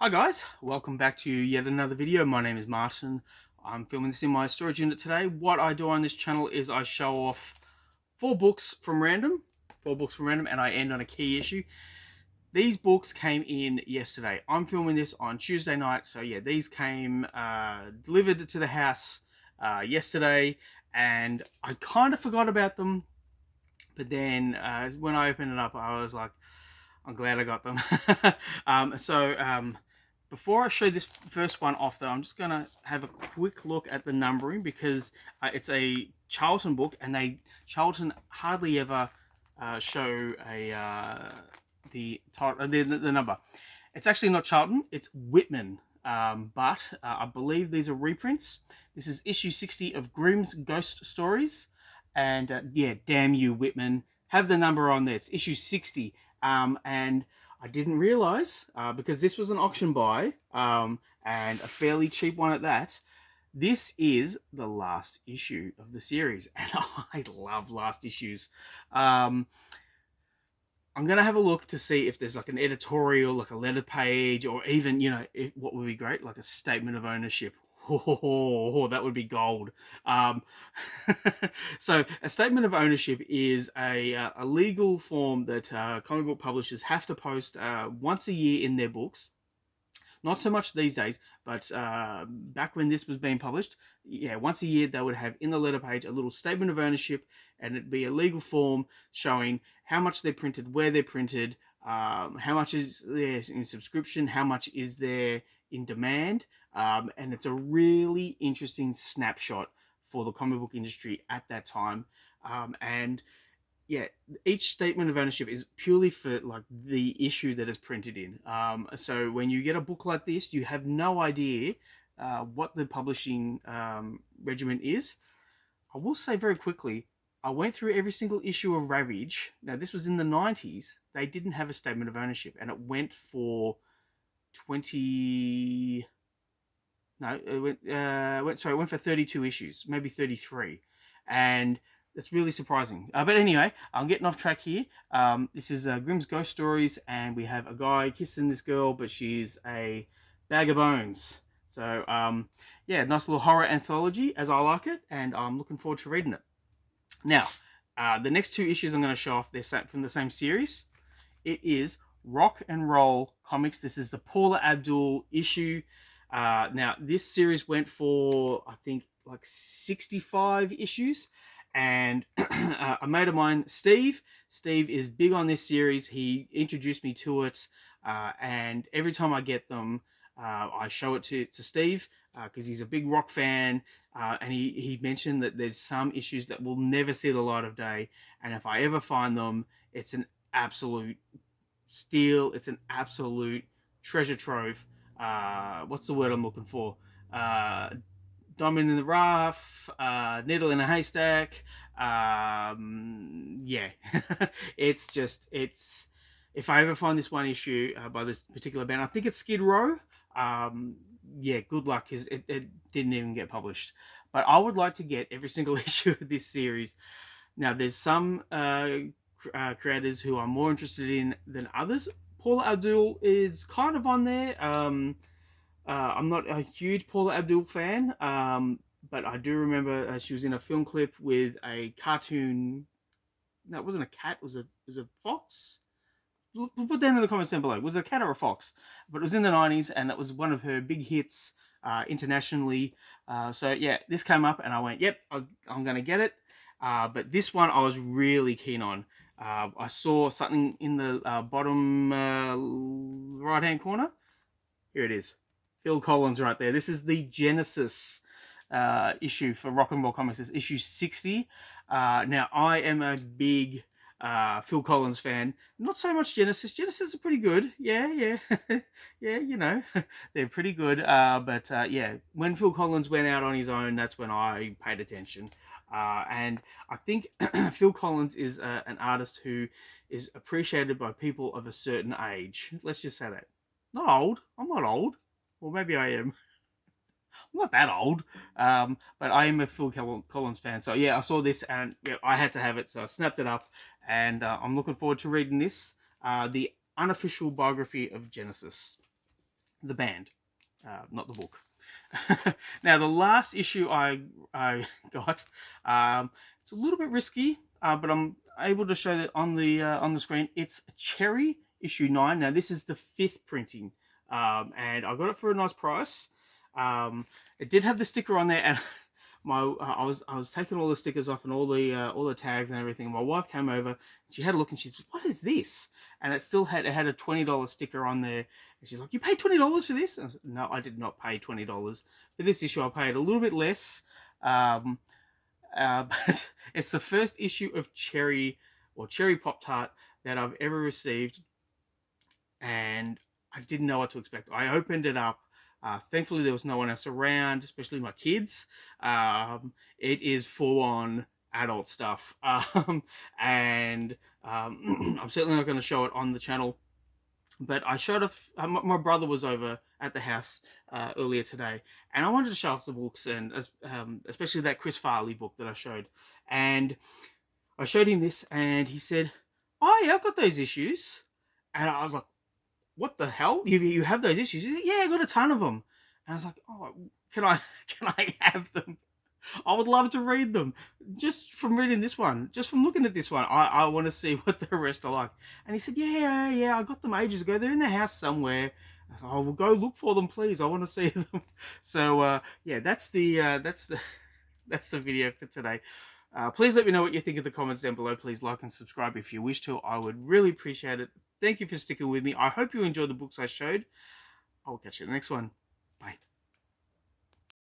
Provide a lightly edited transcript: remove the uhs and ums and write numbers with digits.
Hi guys, welcome back to yet another video. My name is Martin. I'm filming this in my storage unit today. What I do on this channel is I show off four books from random, and I end on a key issue. These books came in yesterday. I'm filming this on Tuesday night, so yeah, these came delivered to the house yesterday, and I kind of forgot about them. But then when I opened it up, I was like, I'm glad I got them. Before I show this first one off, though, I'm just going to have a quick look at the numbering because it's a Charlton book, and Charlton hardly ever show the number. It's actually not Charlton; it's Whitman. But I believe these are reprints. This is issue 60 of Grimm's Ghost Stories, and yeah, damn you, Whitman. Have the number on there. It's issue 60. And I didn't realize, because this was an auction buy, and a fairly cheap one at that, this is the last issue of the series. And I love last issues. I'm going to have a look to see if there's like an editorial, like a letter page, or even, what would be great, like a statement of ownership. Oh, that would be gold. Um, so, a statement of ownership is a legal form that comic book publishers have to post once a year in their books. Not so much these days, but back when this was being published, yeah, once a year they would have in the letter page a little statement of ownership, and it'd be a legal form showing how much they're printed, where they're printed, how much is there in subscription, how much is there in demand, and it's a really interesting snapshot for the comic book industry at that time. And yeah, each statement of ownership is purely for like the issue that is printed in. So when you get a book like this, you have no idea what the publishing regimen is. I will say very quickly, I went through every single issue of Ravage. Now this was in the 90s. They didn't have a statement of ownership, and it went for 20. No, it went for 32 issues, maybe 33, and that's really surprising. But anyway, I'm getting off track here. This is Grimm's Ghost Stories, and we have a guy kissing this girl, but she's a bag of bones. So yeah, nice little horror anthology, as I like it, and I'm looking forward to reading it. Now, the next two issues I'm going to show off, they're from the same series. It is Rock and Roll Comics. This is the Paula Abdul issue. Now, this series went for, I think, like 65 issues. And a mate of mine, Steve is big on this series. He introduced me to it. And every time I get them, I show it to Steve because he's a big rock fan. And he mentioned that there's some issues that will never see the light of day. And if I ever find them, it's an absolute steal. It's an absolute treasure trove. What's the word I'm looking for? Diamond in the rough, needle in a haystack. Yeah, it's. If I ever find this one issue by this particular band, I think it's Skid Row. Yeah, good luck because it didn't even get published. But I would like to get every single issue of this series. Now, there's some creators who I'm more interested in than others. Paula Abdul is kind of on there. I'm not a huge Paula Abdul fan, but I do remember she was in a film clip with a cartoon. No, it wasn't a cat. It was a fox. Put that in the comments down below. Was it a cat or a fox? But it was in the 90s, and that was one of her big hits internationally. So yeah, this came up, and I went, "Yep, I'm going to get it." But this one I was really keen on. I saw something in the bottom right-hand corner. Here it is. Phil Collins right there. This is the Genesis issue for Rock and Roll Comics. It's issue 60. Now, I am a big Phil Collins fan. Not so much Genesis. Genesis are pretty good. Yeah. Yeah, they're pretty good. But yeah, when Phil Collins went out on his own, that's when I paid attention. And I think Phil Collins is an artist who is appreciated by people of a certain age. Let's just say that. Not old. I'm not old. Well, maybe I am. I'm not that old. But I am a Phil Collins fan. So yeah, I saw this and yeah, I had to have it. So I snapped it up, and I'm looking forward to reading this. The unofficial biography of Genesis. the band, not the book. Now, the last issue I got, it's a little bit risky, but I'm able to show that on the screen. It's Cherry issue 9. Now, this is the 5th printing, and I got it for a nice price. It did have the sticker on there, and I was taking all the stickers off and all the tags and everything. My wife came over, and she had a look, and she said, "What is this?" And it had a $20 sticker on there. And she's like, "You paid $20 for this?" And I said, "No, I did not pay $20 for this issue. I paid a little bit less." Um, but it's the first issue of Cherry Pop Tart that I've ever received, and I didn't know what to expect. I opened it up. Thankfully, there was no one else around, especially my kids. It is full on adult stuff, and I'm certainly not going to show it on the channel. But I showed off. My brother was over at the house earlier today, and I wanted to show off the books, and especially that Chris Farley book that I showed. And I showed him this, and he said, "Oh yeah, I've got those issues." And I was like, "What the hell? You have those issues?" He said, "Yeah, I got a ton of them." And I was like, "Oh, can I can I have them? I would love to read them. Just from reading this one, just from looking at this one, I want to see what the rest are like." And he said, "Yeah, I got them ages ago. They're in the house somewhere." I said, "Oh, well, go look for them, please. I want to see them." So yeah, that's the video for today. Please let me know what you think in the comments down below. Please like and subscribe if you wish to. I would really appreciate it. Thank you for sticking with me. I hope you enjoyed the books I showed. I'll catch you in the next one. Bye.